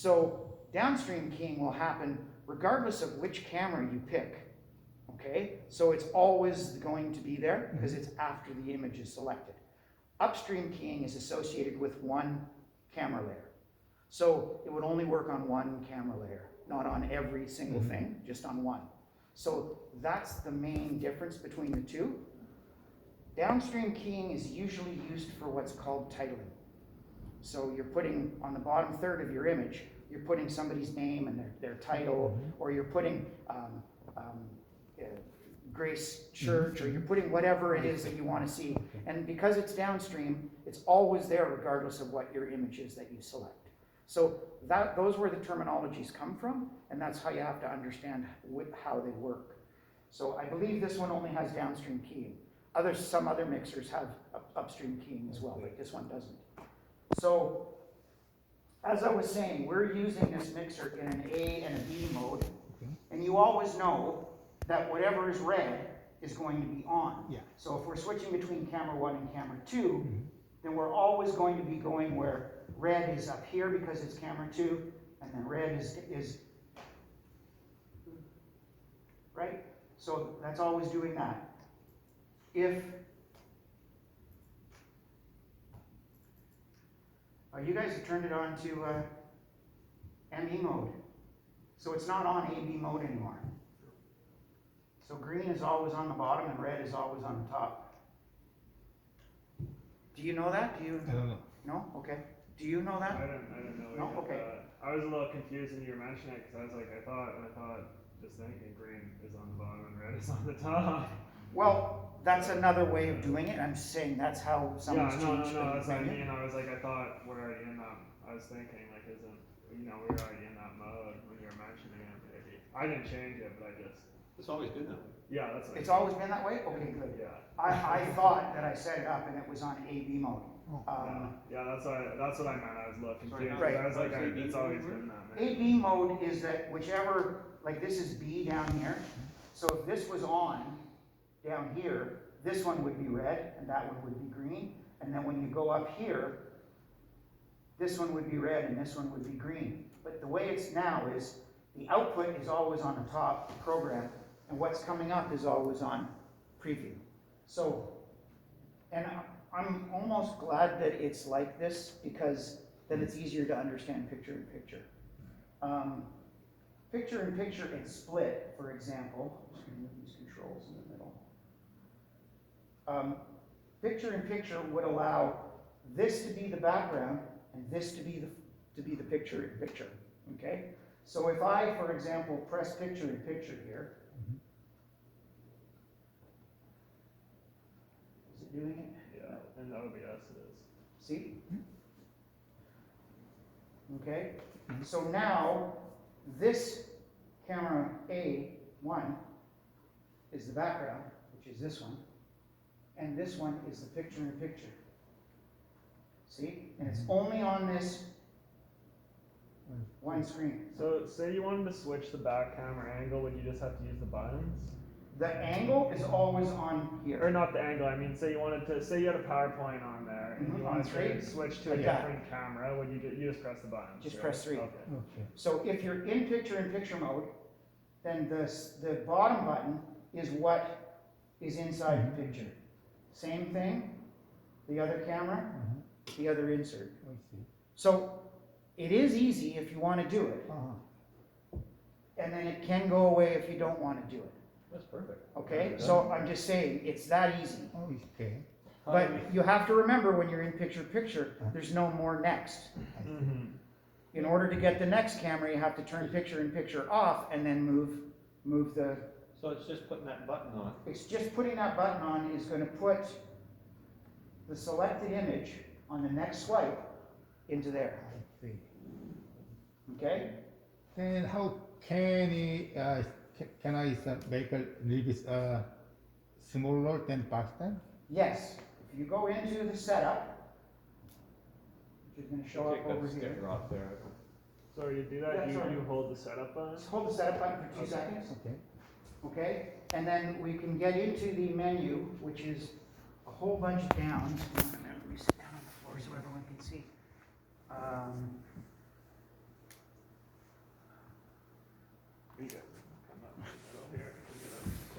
So downstream keying will happen regardless of which camera you pick. Okay, so it's always going to be there because it's after the image is selected. Upstream keying is associated with one camera layer. So it would only work on one camera layer, not on every single thing, just on one. So that's the main difference between the two. Downstream keying is usually used for what's called titling. So you're putting on the bottom third of your image, you're putting somebody's name and their title, or you're putting Grace Church, or you're putting whatever it is that you want to see. And because it's downstream, it's always there regardless of what your image is that you select. So those where the terminologies come from, and that's how you have to understand how they work. So I believe this one only has downstream keying. Some other mixers have upstream keying as well, but this one doesn't. So as I was saying, we're using this mixer in an A and a B mode, and you always know that whatever is red is going to be on. Yeah. So if we're switching between camera 1 and camera 2, then we're always going to be going where red is up here because it's camera 2, and then red is right? So that's always doing that. You guys have turned it on to ME mode. So it's not on AB mode anymore. So green is always on the bottom and red is always on the top. Do you know that? Do you? I don't know. No? Okay. Do you know that? I didn't know. No? Okay. I was a little confused when you were mentioning it because I was like, I thought, just thinking green is on the bottom and red is on the top. Well, that's another way of doing it. I'm just saying that's how someone's changed. No, that's what I mean. I was like, I thought we're already in that. I was thinking, like, we're already in that mode when you were mentioning it, maybe. I didn't change it, but I just. It's always been that way. Yeah, that's what It's always been that way? Okay, good. Yeah. I thought that I set it up and it was on AB mode. Yeah, that's what I meant. I was a little confused. Right. I was like, it's always been that. AB mode is that whichever, like this is B down here. So if this was on down here, this one would be red and that one would be green. And then when you go up here, this one would be red and this one would be green. But the way it's now is the output is always on the top program and what's coming up is always on preview. So, and I'm almost glad that it's like this because then it's easier to understand picture in picture. Picture in picture and split, for example, I'm just going to move these controls in the middle. Picture in picture would allow this to be the background and this to be the picture in picture. Okay? So if I, for example, press picture in picture here, is it doing it? Yeah, in OBS it is. See? Okay? So now, this camera A1 is the background, which is this one, and this one is the picture in picture. See? And it's only on this one screen. So, say you wanted to switch the back camera angle, would you just have to use the buttons? The angle is always on here. Or not the angle, I mean, say you had a PowerPoint on there, and you wanted to switch to a different camera, would you just press the button? Just press 3. Okay. So if you're in picture mode, then the bottom button is what is inside the picture. Same thing, the other camera, the other insert. So it is easy if you want to do it. And then it can go away if you don't want to do it. That's perfect. Okay, so I'm just saying, it's that easy. Okay. But you have to remember when you're in picture, there's no more next. In order to get the next camera, you have to turn picture in picture off and then move the. So it's just putting that button on. It's just putting that button on is going to put the selected image on the next swipe into there. I see. Okay? Then how can I make a little bit smaller than past time? Yes. If you go into the setup, which is going to show up over here. Off there. So you do that, you hold the setup button? Just hold the setup button for 2 seconds. Okay. Okay? And then we can get into the menu, which is a whole bunch of downs. Let me sit down on the floor so everyone can see.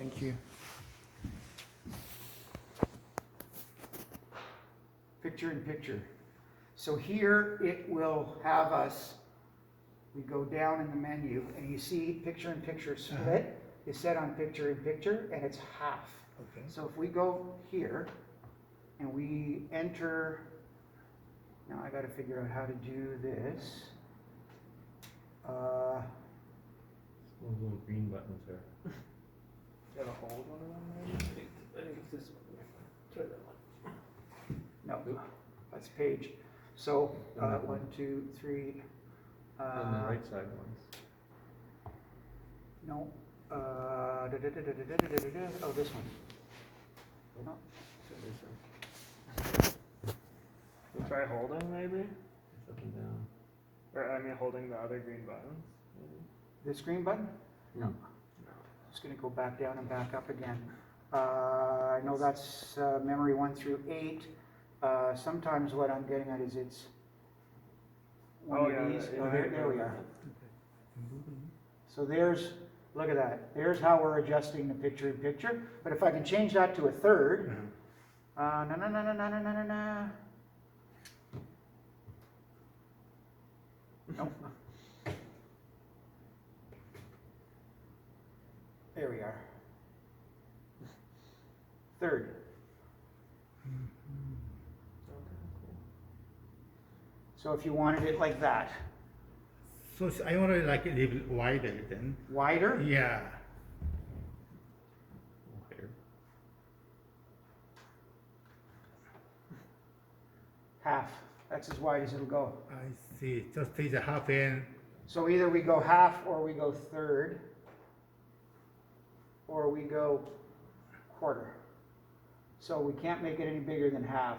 Thank you. Picture in picture. So here it will have us, we go down in the menu and you see picture in picture split is set on picture in picture and it's half. Okay. So if we go here and we enter, now I gotta figure out how to do this. Those little green buttons there. Gotta hold one of them maybe? I think it's this one. Try that one. No, that's page. So, 1, 2, 3. On the right side ones. No. Oh, this one. No. So this one. We'll try holding maybe? It's up and down. Or I mean holding the other green buttons, maybe? This green button? No. Just gonna go back down and back up again. I know that's memory 1 through 8. Sometimes what I'm getting at is it's one of these. Oh, there we are. So there's, look at that. There's how we're adjusting the picture in picture. But if I can change that to a third, Nope. There we are. Third. So if you wanted it like that, So I want to like a little bit wider then. wider, Yeah. Wider. half. That's as wide as it'll go. I see. Just take the half end. So either we go half or we go third, or we go quarter. So we can't make it any bigger than half,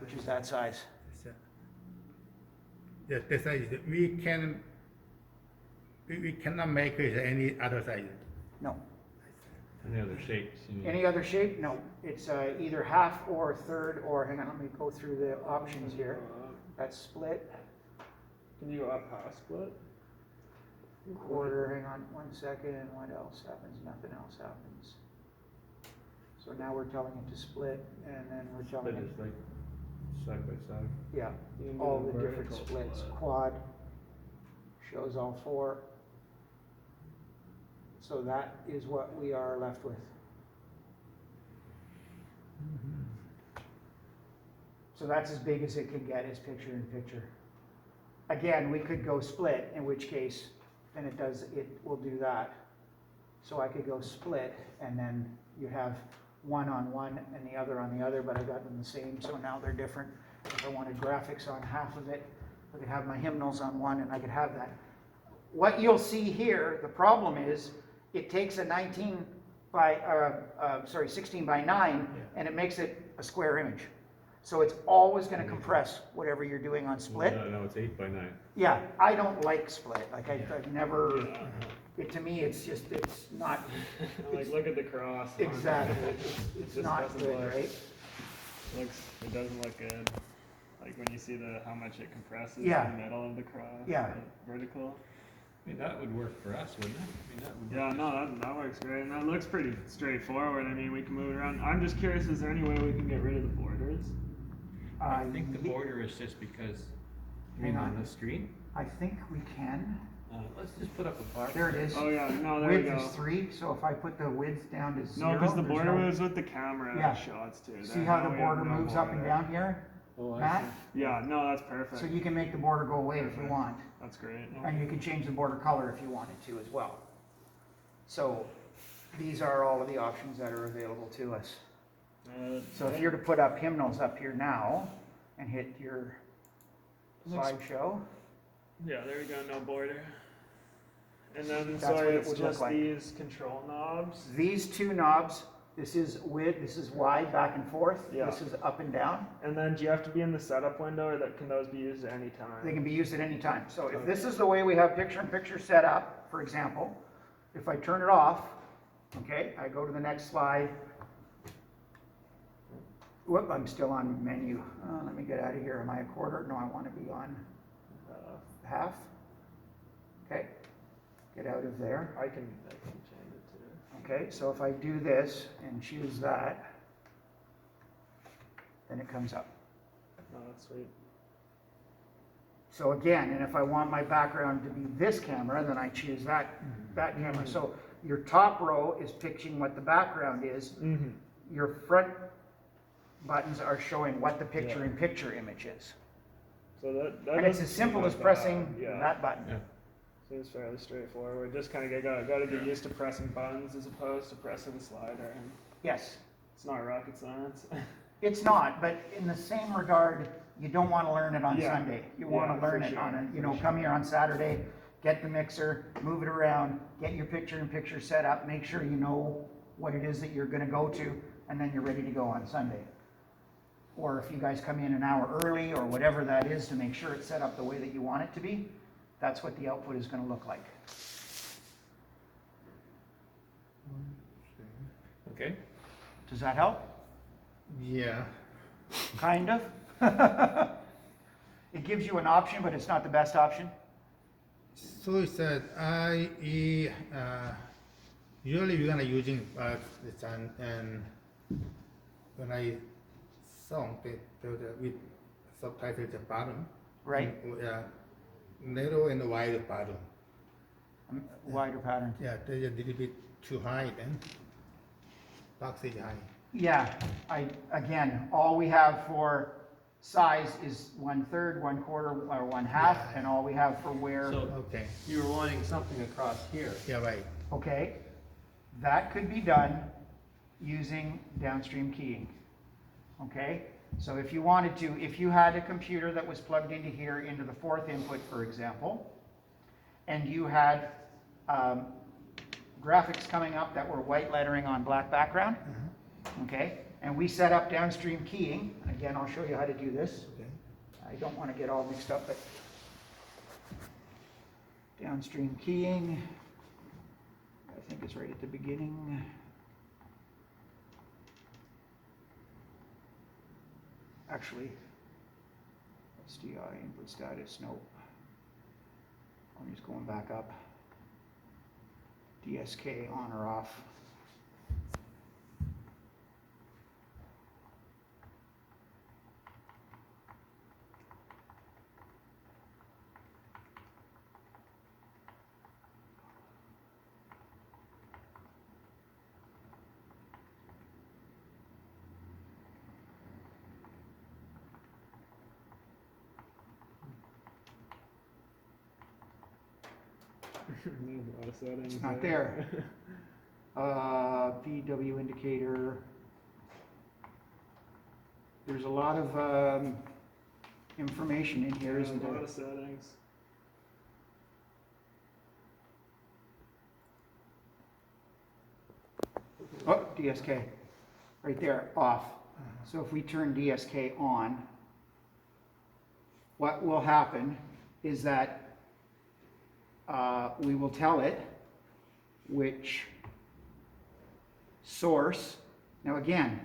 which is that size. Yes, the size we cannot make it any other size. No. Any other shapes? You mean? Any other shape? No. It's either half or third, or hang on, let me go through the options here. That's split, Can you go up half split? quarter, hang on 1 second, what else happens? Nothing else happens. So now we're telling it to split, and then we're telling Split it, is like side by side. yeah, You can do all a the different vertical splits. split. Quad shows all 4. So that is what we are left with. So that's as big as it can get, is picture in picture. Again, we could go split, in which case, then it will do that. So I could go split, and then you have one on one and the other on the other, but I got them the same, so now they're different. If I wanted graphics on half of it, I could have my hymnals on one, and I could have that. What you'll see here, the problem is, it takes a 16 by 9, and it makes it a square image. So it's always going to compress whatever you're doing on split. No, it's 8 by 9. Yeah, I don't like split. Like I've never. To me, it's just it's not Like look at the cross. on it. exactly. It's Just not doesn't good, look- right? It doesn't look good. Like when you see how much it compresses Yeah. in the middle of the cross. Yeah. like vertical. I mean, that would work for us, wouldn't it? I mean, that would Yeah, no, that works great, and that looks pretty straightforward. I mean, we can move it around. I'm just curious, is there any way we can get rid of the borders? I think the border is just because, I mean, Hang on. on the screen. I think we can. Let's just put up a bar. There it is. Oh yeah, no, there we Width go. is 3, so if I put the width down to 0, No, because the there's border no- moves with the camera Yeah. shots too. See There, how now the we have border no moves up and border. down here, Oh, I Matt? see. Yeah, no, that's perfect. So you can make the border go away if you Perfect. want. That's great. No. And you can change the border color if you wanted to as well. So these are all of the options that are available to us. So if you're to put up hymnals up here now and hit your Looks- slideshow, Yeah, there we go, no border. And then, That's so what it it's would look just like. these control knobs. these 2 knobs, this is width, this is wide, back and forth, Yeah. this is up and down. And then do you have to be in the setup window, or can those be used at any time? They can be used at any time. So if this is the way we have picture-in-picture set up, for example, if I turn it off, okay, I go to the next slide. Whoop, I'm still on menu. Let me get out of here. Am I a quarter? No, I want to be on half. Okay, get out of there. I can change it too. Okay, so if I do this and choose that, then it comes up. Oh, that's sweet. So again, and if I want my background to be this camera, then I choose that camera. So your top row is picturing what the background is. Mm-hmm. Your front buttons are showing what the picture-in-picture image is. So that And it's doesn't as simple seem as like pressing yeah. that button. Yeah. Seems fairly straightforward. Just kind of got to get used to pressing buttons as opposed to pressing the slider. And Yes, it's not rocket science. it's not, but in the same regard, you don't want to learn it on Yeah. Sunday. You want Yeah, to learn for it sure, on a, for come sure. here on Saturday, get the mixer, move it around, get your picture-in-picture set up, make sure you know what it is that you're going to go to, and then you're ready to go on Sunday. Or if you guys come in an hour early or whatever that is to make sure it's set up the way that you want it to be, that's what the output is going to look like. Okay. Does that help? Yeah. Kind of. It gives you an option, but it's not the best option. So it said usually we're gonna using this and when I song the with subtitle at the bottom. Right. Yeah. Narrow and wide bottom. Wider pattern. Yeah, they're a little bit too high then. Box is high. Yeah, again, all we have for size is 1/3, 1/4, or 1/2, Yeah. and all we have for where, So Okay. you were wanting something across here. Yeah, right. okay? That could be done using downstream keying, okay? So if you wanted to, if you had a computer that was plugged into here, into the 4th input, for example, and you had graphics coming up that were white lettering on black background, okay? And we set up downstream keying. Again, I'll show you how to do this. Okay. I don't want to get all mixed up, but downstream keying, I think it's right at the beginning. Actually, SDI input status, nope. I'm just going back up. DSK on or off. A lot of settings. It's not there. PW indicator. There's a lot of information in here, isn't A lot there? of settings. Oh, DSK, right there, off. So if we turn DSK on, what will happen is that we will tell it which source. Now again,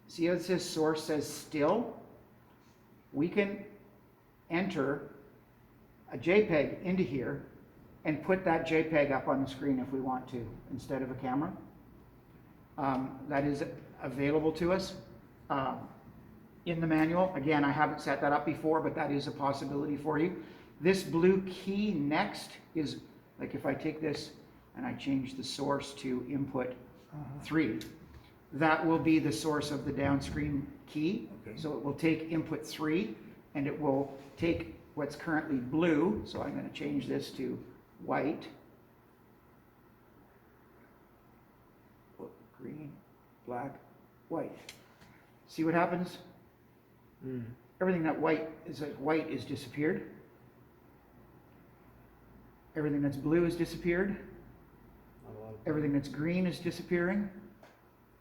see how it says source says still? We can enter a JPEG into here and put that JPEG up on the screen if we want to, instead of a camera. That is available to us in the manual. Again, I haven't set that up before, but that is a possibility for you. This blue key next is, like if I take this and I change the source to input 3, that will be the source of the downstream key. Okay. So it will take input 3 and it will take what's currently blue, so I'm going to change this to white. Green, black, white. See what happens? Everything that white is disappeared. Everything that's blue is disappeared. Everything that's green is disappearing.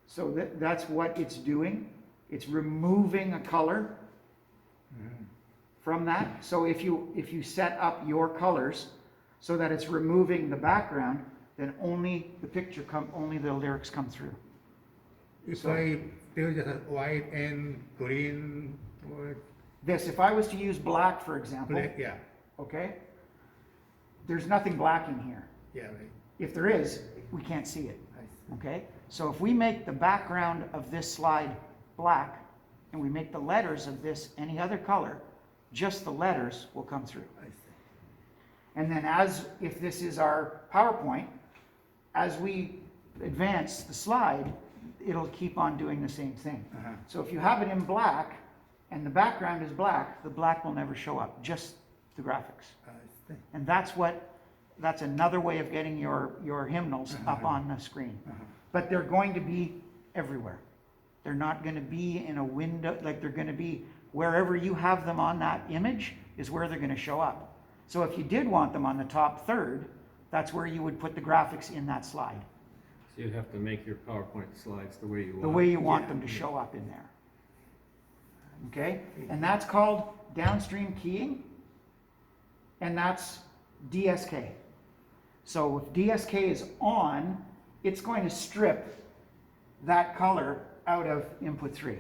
So that's what it's doing. It's removing a color from that. So if you set up your colors so that it's removing the background, then only the lyrics come through. If I do just white and green or This, if I was to use black, for example, black, yeah, okay, there's nothing black in here. yeah, right. If there is, we can't see it. Okay, so if we make the background of this slide black and we make the letters of this any other color, just the letters will come through. I see. And then if this is our PowerPoint, as we advance the slide, it'll keep on doing the same thing. So if you have it in black and the background is black, the black will never show up, just the graphics. I see. And that's another way of getting your hymnals up on the screen. But they're going to be everywhere. They're not going to be in a window, like they're going to be wherever you have them on that image is where they're going to show up. So if you did want them on the top third, that's where you would put the graphics in that slide, So you'd have to make your PowerPoint slides the way you want. the way you want them to show up in there. Okay? And that's called downstream keying, and that's DSK. So if DSK is on, it's going to strip that color out of input 3.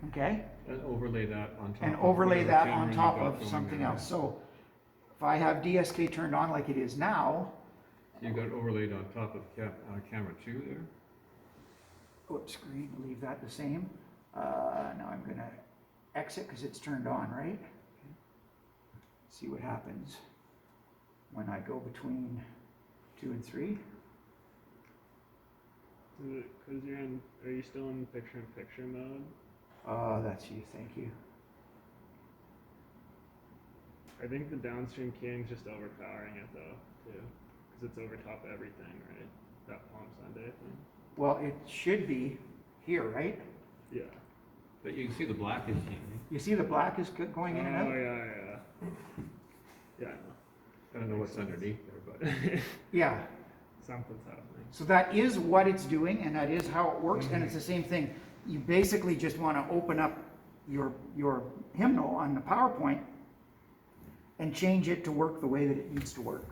Okay? And overlay that on top. And of overlay whatever that camera on you've top got of going something there. else. So if I have DSK turned on like it is now, You got overlaid on top of camera 2 there? oops, screen, leave that the same. Now I'm gonna exit because it's turned on, right? See what happens when I go between 2 and 3. Because are you still in picture-in-picture mode? Oh, that's you, thank you. I think the downstream keying's just overpowering it though, too. Because it's over top of everything, right? That Palm Sunday thing. Well, it should be here, right? Yeah. But you can see the black is changing. You see the black is going in and out? Oh, yeah. Yeah, I know. I don't know what's underneath there, but Yeah. Something's happening. So that is what it's doing, and that is how it works, and it's the same thing. You basically just want to open up your hymnal on the PowerPoint and change it to work the way that it needs to work.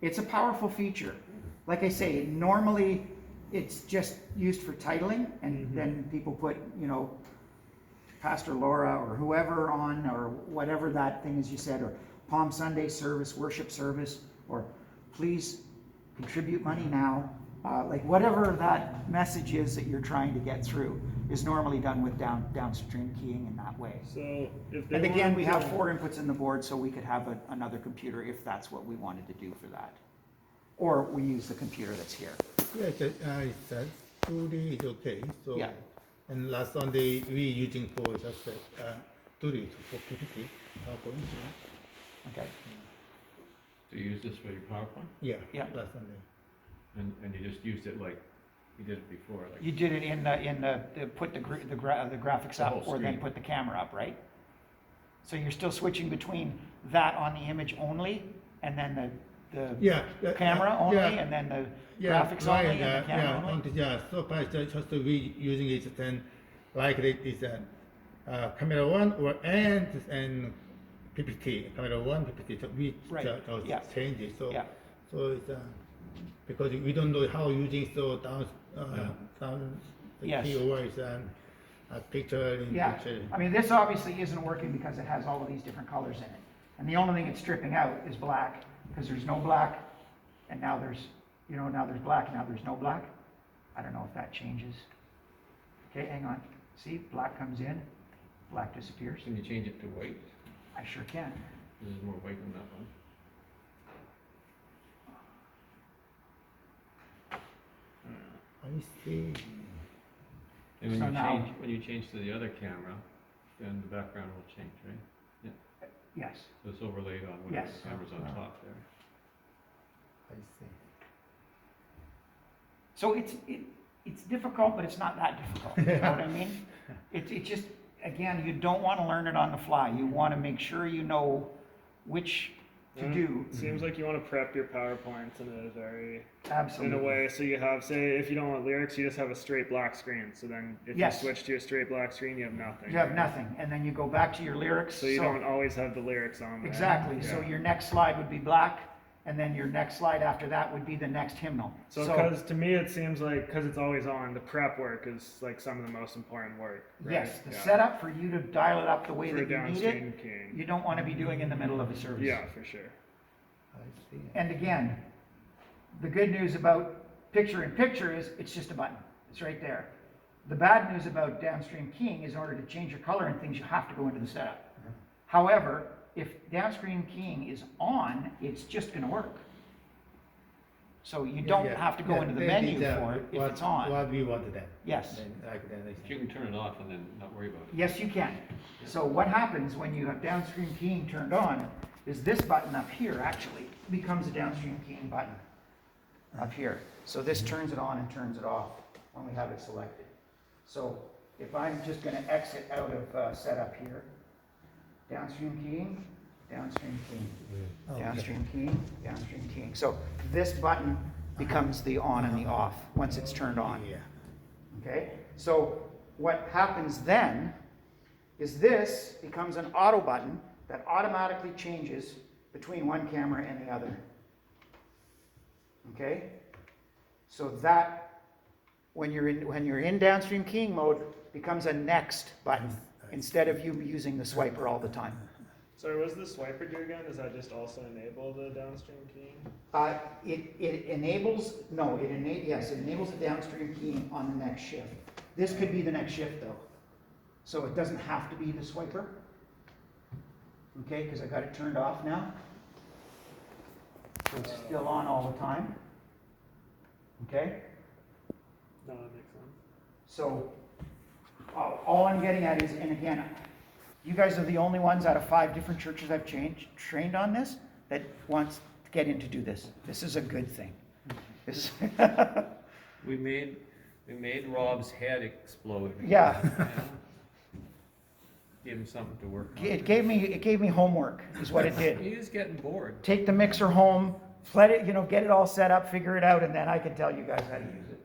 It's a powerful feature. Like I say, normally it's just used for titling, and then people put, Pastor Laura or whoever on, or whatever that thing is you said, or Palm Sunday service, worship service, or please contribute money now. Like whatever that message is that you're trying to get through is normally done with downstream keying in that way. So if they And again, want we have to- 4 inputs in the board, so we could have another computer if that's what we wanted to do for that. Or we use the computer that's here. Yeah, it's 2D is okay. So, Yeah. and last Sunday we using for just 2D for PPT. PowerPoint. Okay. do you use this for your PowerPoint? Yeah. Yeah. Last Sunday. And you just used it like you did it before, like. You did it in the put the graphics The up, whole or then screen. put the camera up, right? So you're still switching between that on the image only, and then the Yeah. camera only, yeah. and then the Yeah, graphics right, only, and the camera yeah, only? yeah, so far just we using it then, like it is camera 1 or and PPT, camera 1, PPT, so we Right, just yeah. change it, so, Yeah. so it's, because we don't know how using so down the Yes. keyword is a picture in Yeah, picture. I mean, this obviously isn't working because it has all of these different colors in it. And the only thing it's stripping out is black, because there's no black, and now there's, now there's black, now there's no black. I don't know if that changes. Okay, hang on. See, black comes in, black disappears. Can you change it to white? I sure can. There's more white than that one. I see. And when So you now- change, when you change to the other camera, then the background will change, right? Yes. So it's overlaid on whatever Yes. camera's on top there. I see. So it's difficult, but it's not that difficult. You know what I mean? It just, again, you don't want to learn it on the fly. You want to make sure you know which to do. It seems like you want to prep your PowerPoints in Absolutely. a way, so you have, say, if you don't want lyrics, you just have a straight black screen. So then, if Yes. you switch to a straight black screen, you have nothing. You have nothing, and then you go back to your lyrics. So you don't always have the lyrics on there. Exactly, so Yeah. your next slide would be black, and then your next slide after that would be the next hymnal. So, because to me it seems like, because it's always on, the prep work is like some of the most important work. Right? Yes, the Yeah. setup for you to dial it up the way For that you need downstream it, keying. you don't want to be doing in the middle of a service. Yeah, for sure. I see. And again, the good news about picture-in-picture is it's just a button. It's right there. The bad news about downstream keying is in order to change your color and things, you have to go into the setup. However, if downstream keying is on, it's just going to work. So you don't have to go into the menu for it if it's on. What we want then. Yes. Then But you can turn it off and then not worry about it. Yes, you can. So what happens when you have downstream keying turned on is this button up here actually becomes a downstream keying button up here. So this turns it on and turns it off when we have it selected. So if I'm just going to exit out of setup here, downstream keying, downstream keying, downstream keying, downstream keying. So this button becomes the on and the off once it's turned on. Yeah. Okay, so what happens then is this becomes an auto button that automatically changes between one camera and the other. Okay, so that when you're in downstream keying mode becomes a next button instead of you using the swiper all the time. Sorry, what does the swiper do again? Does that just also enable the downstream keying? It enables, no, yes, it enables the downstream keying on the next shift. This could be the next shift though. So it doesn't have to be the swiper. Okay, because I got it turned off now. So it's still on all the time. Okay? No, that makes sense. So all I'm getting at is, and again, you guys are the only ones out of 5 different churches I've trained on this that wants to get in to do this. This is a good thing. This We made Rob's head explode. Yeah. Gave him something to work on. It gave me homework, is what it did. He was getting bored. Take the mixer home, let it, get it all set up, figure it out, and then I can tell you guys how to use it.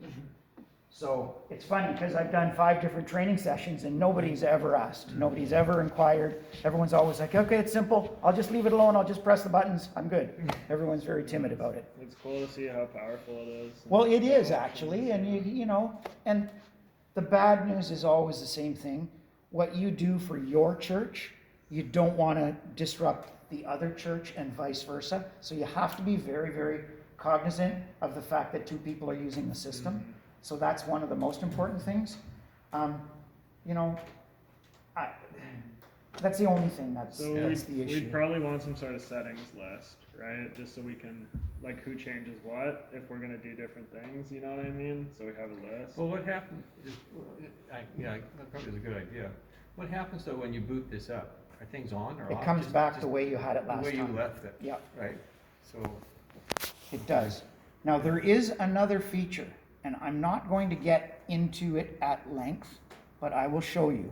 So it's funny because I've done 5 different training sessions and nobody's ever asked. Nobody's ever inquired. Everyone's always like, okay, it's simple. I'll just leave it alone. I'll just press the buttons. I'm good. Everyone's very timid about it. It's cool to see how powerful it is. Well, it is actually, and and the bad news is always the same thing. What you do for your church, you don't want to disrupt the other church and vice versa. So you have to be very, very cognizant of the fact that 2 people are using the system. So that's one of the most important things. That's the only thing that's So the we'd issue. probably want some sort of settings list, right? Just so we can, like, who changes what, if we're gonna do different things, you know what I mean? So we have a list. Well, what happened is, that probably is a good idea. What happens though when you boot this up? Are things on or off? It comes back the way you had it the last way you time. left it. Yep. Right? So, It does. Now, there is another feature, and I'm not going to get into it at length, but I will show you.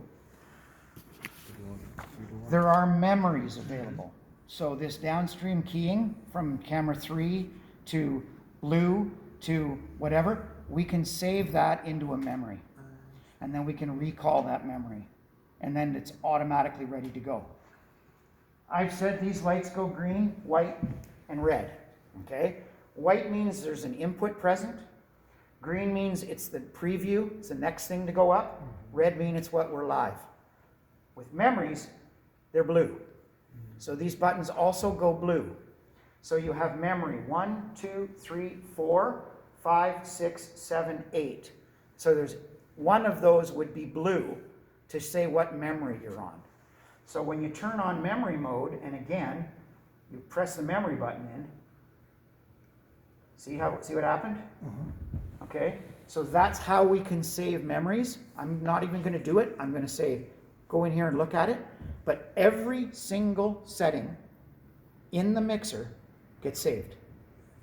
There are memories available. So this downstream keying from camera 3 to blue to whatever, we can save that into a memory. And then we can recall that memory. And then it's automatically ready to go. I've said these lights go green, white, and red. Okay? White means there's an input present. Green means it's the preview, it's the next thing to go up. Red means it's what we're live. With memories, they're blue. So these buttons also go blue. So you have memory 1, 2, 3, 4, 5, 6, 7, 8. So there's one of those would be blue to say what memory you're on. So when you turn on memory mode, and again, you press the memory button in, see what happened? Okay, so that's how we can save memories. I'm not even going to do it. I'm going to say, go in here and look at it. But every single setting in the mixer gets saved.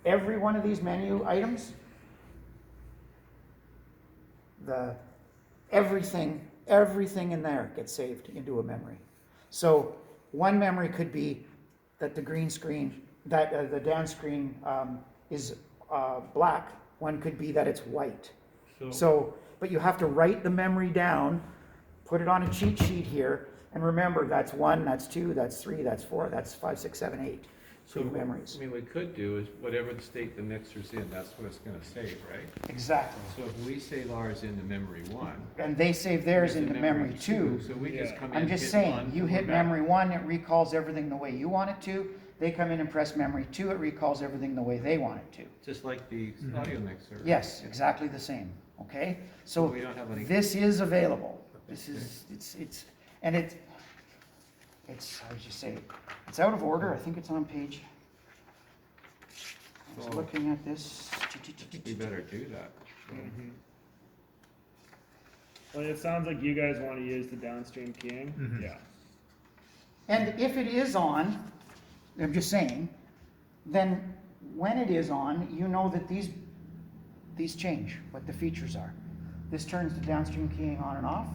Every one of these menu items, everything in there gets saved into a memory. So one memory could be that the green screen, that the down screen is black. One could be that it's white. So, but you have to write the memory down, put it on a cheat sheet here, and remember that's 1, that's 2, that's 3, that's 4, that's 5, 6, 7, 8. So, memories. I mean, what we could do is whatever the state the mixer's in, that's what it's gonna save, right? Exactly. So if we save ours into memory 1. And they save theirs into memory 2. So we just come in, I'm just hit saying, 1, you we're hit back. memory 1, it recalls everything the way you want it to. they come in and press memory 2, it recalls everything the way they want it to. Just like the audio mixer. Yes, exactly the same, okay? So So we don't have any. this is available. This is, and it's, how would you say, it's out of order, I think it's on page, I was Oh. looking at this. We better do that. Mhm. Well, it sounds like you guys wanna use the downstream keying, Mhm. yeah. And if it is on, I'm just saying, then when it is on, you know that these change, what the features are. This turns the downstream keying on and off.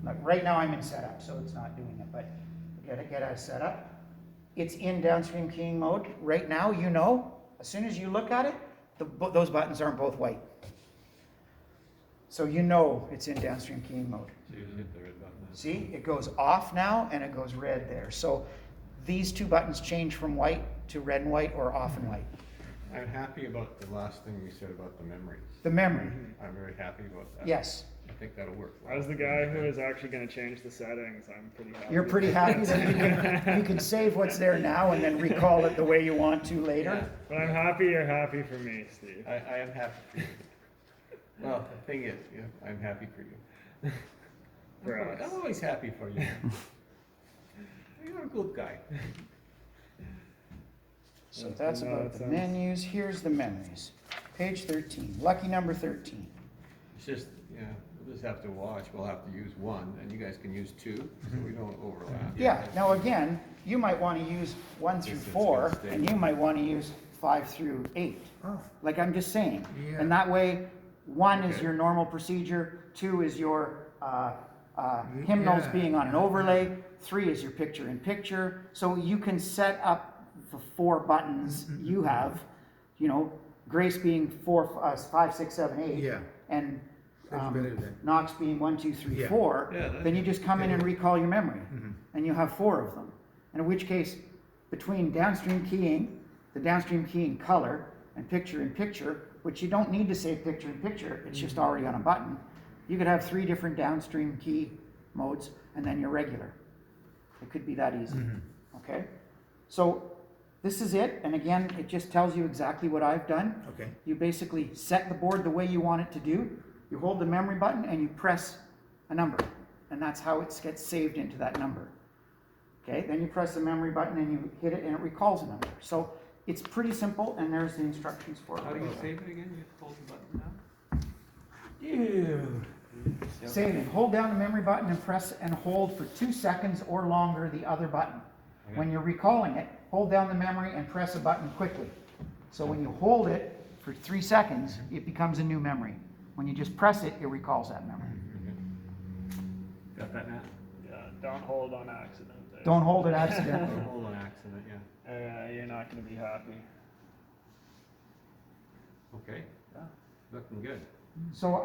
Like right now I'm in setup, so it's not doing it, but get a setup. It's in downstream keying mode. Right now, you know, as soon as you look at it, those buttons aren't both white. So you know it's in downstream keying mode. So you hit the red button. See, it goes off now and it goes red there. So these two buttons change from white to red and white or off and white. I'm happy about the last thing you said about the memories. The memory, I'm very happy about that. yes. I think that'll work. well. As the guy who is actually gonna change the settings, I'm pretty happy. You're pretty happy that you can save what's there now and then recall it the way you want to later. But I'm happy you're happy for me, Steve. I am happy for you. Well, the thing is, yeah, I'm happy for you. For us. I'm always happy for you. You're a good guy. So that's No, about it the sounds- menus. Here's the memories. Page 13, lucky number 13. It's just, yeah, we'll just have to watch. We'll have to use one, and you guys can use two, so we don't overlap. Yeah, now again, you might want to use 1 through It's 4, gonna stay. and you might want to use 5 through 8. Oh, Like I'm just saying. Yeah. And that way, 1 is Okay. your normal procedure, 2 is your hymnals Yeah. being on an overlay, 3 is your picture-in-picture. So you can set up the 4 buttons you have, you know, Grace being 5, 6, 7, 8. yeah, And that's better than. Knox being 1, 2, 3, Yeah. 4. Yeah, that- Then you just come in and recall your memory. Mhm. And you have 4 of them. And in which case, between downstream keying, the downstream keying color, and picture-in-picture, which you don't need to say picture-in-picture, it's just already on a button. You could have 3 different downstream key modes, and then your regular. It could be that easy, okay? So this is it, and again, it just tells you exactly what I've done. Okay, You basically set the board the way you want it to do. You hold the memory button and you press a number, and that's how it gets saved into that number. Okay, then you press the memory button and you hit it and it recalls a number. So it's pretty simple, and there's the instructions for How do it. you save it again? You hold the button down? Save it. Hold down the memory button and press and hold for 2 seconds or longer the other button. Okay. When you're recalling it, hold down the memory and press a button quickly. So when you hold it for 3 seconds, it becomes a new memory. When you just press it, it recalls that memory. Got that now? Yeah, don't hold on accident. there. Don't hold it accidentally. Don't hold on accident, yeah. You're not gonna be happy. Okay. Yeah. Looking good. So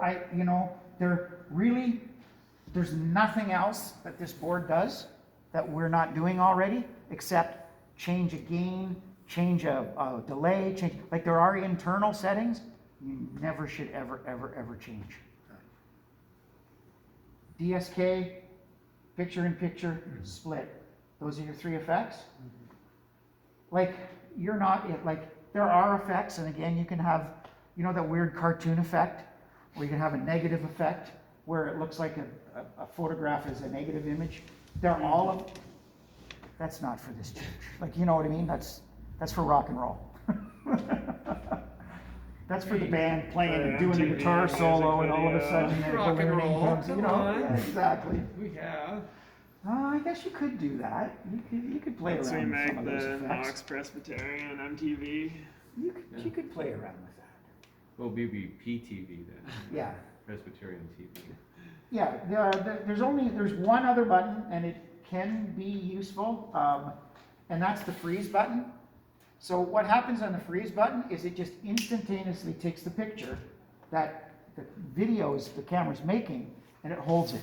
there's nothing else that this board does that we're not doing already, except change a gain, change a delay, like there are internal settings you never should ever change. DSK, picture-in-picture, split. Those are your 3 effects. Like, there are effects, and again, you can have, that weird cartoon effect, where you can have a negative effect, where it looks like a photograph is a negative image. They're all of, that's not for this church. Like, you know what I mean? That's for rock and roll. That's for the band playing and doing the MTV guitar music solo, and all of a video. sudden the Rock and learning roll, comes, come on. yeah, exactly. We have. I guess you could do that. You could play Let's around with remake some of those the effects. Knox Presbyterian MTV. You could play around with that. Well, maybe PTV then, Yeah, Presbyterian TV. yeah. There's one other button, and it can be useful, and that's the freeze button. So what happens on the freeze button is it just instantaneously takes the picture that the the camera's making, and it holds it.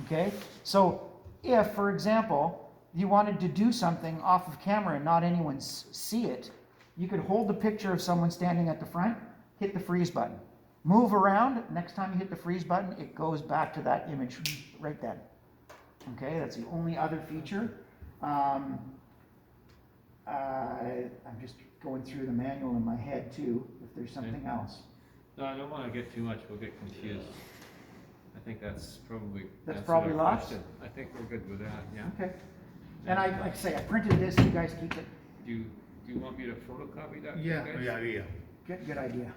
Okay? So if, for example, you wanted to do something off of camera and not anyone see it, you could hold the picture of someone standing at the front, hit the freeze button. Move around, next time you hit the freeze button, it goes back to that image right then. Okay, that's the only other feature. I'm just going through the manual in my head too, if there's something else. No, I don't wanna get too much, we'll get confused. I think that's probably. That's answered probably our lost? question. I think we're good with that, yeah. Okay. And I, like I say, I printed this, you guys keep it. Do you want me to photocopy that? for you Yeah, guys? yeah. Good idea.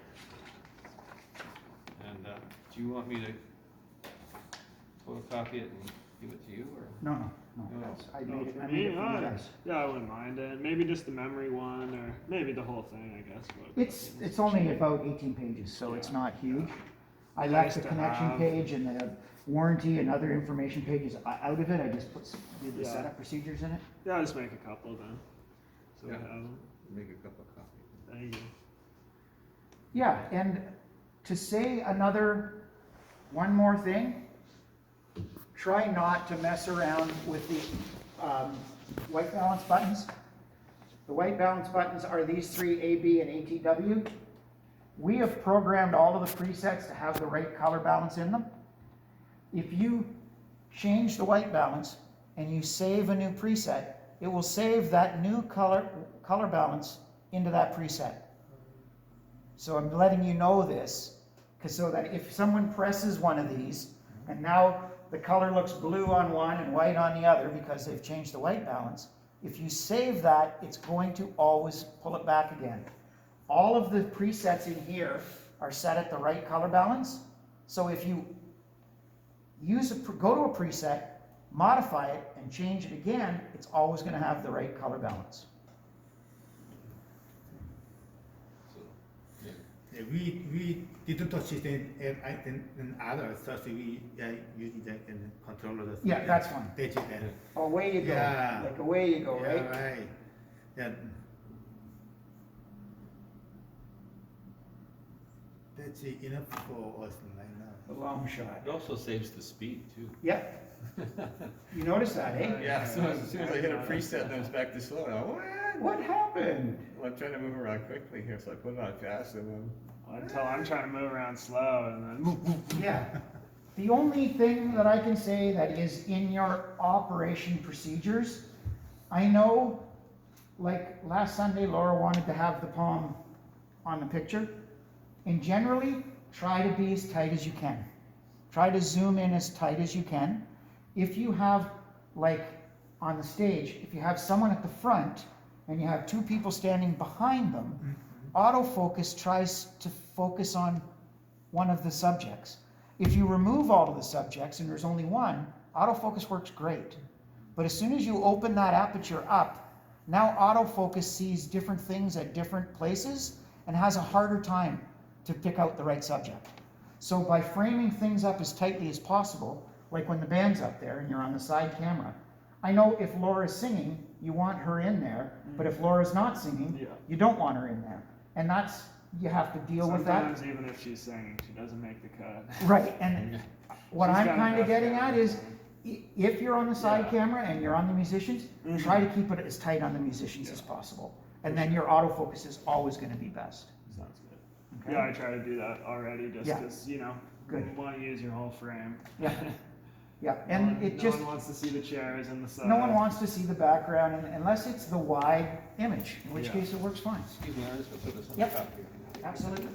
And, do you want me to photocopy it and give it to you, or? No, No. that's, I No, made it, for I me, made it for you guys. yeah, I wouldn't mind it. Maybe just the memory one, or maybe the whole thing, I guess. But It's only about 18 pages, so it's Yeah. not huge. I Nice left the to connection have. page and the warranty and other information pages out of it, I just did the Yeah. setup procedures in it. Yeah, I'll just make a couple then. So we Yeah. have them. Make a couple of copies. Thank you. Yeah, and to say one more thing, try not to mess around with the white balance buttons. The white balance buttons are these three, A, B, and ATW. We have programmed all of the presets to have the right color balance in them. If you change the white balance and you save a new preset, it will save that new color balance into that preset. So I'm letting you know this, so that if someone presses one of these, and now the color looks blue on one and white on the other because they've changed the white balance, if you save that, it's going to always pull it back again. All of the presets in here are set at the right color balance. So if you go to a preset, modify it, and change it again, it's always going to have the right color balance. Yeah, we didn't touch it in others, so we use it in controller. Yeah, that's fine. That's it then. Away you go. Yeah. Like away you go, Yeah, right? right. Yeah. That's enough for us right now. A long shot. It also saves the speed, too. Yeah. You notice that, eh? Yeah, as soon as I hit a preset, then it's back to slow. What? What happened? Well, I'm trying to move around quickly here, so I put it on fast and then. Until I'm trying to move around slow, and then. Yeah. The only thing that I can say that is in your operation procedures, I know, like last Sunday, Laura wanted to have the palm on the picture. And generally, try to be as tight as you can. Try to zoom in as tight as you can. If you have, like on the stage, if you have someone at the front and you have two people standing behind them, autofocus tries to focus on one of the subjects. If you remove all of the subjects and there's only one, autofocus works great. But as soon as you open that aperture up, now autofocus sees different things at different places and has a harder time to pick out the right subject. So by framing things up as tightly as possible, like when the band's up there and you're on the side camera, I know if Laura's singing, you want her in there, but if Laura's not singing, Yeah. you don't want her in there. And that's, you have to deal with that. Sometimes even if she's singing, she doesn't make the cut. Right, and what She's I'm got kind of enough getting at is, camera if you're on the side Yeah. camera and you're on the musicians, Mhm. try to keep it as tight on the musicians as possible. And then your autofocus is always gonna be best. Sounds good. Okay? Yeah, I try to do that already, just Yeah. because Good. you want to use your whole frame. Yeah, yeah, and it no just, one wants to see the chairs and the side. no one wants to see the background unless it's the wide image, in which Yeah. case it works fine. Excuse me, I just put this on the Yep. top here. Absolutely.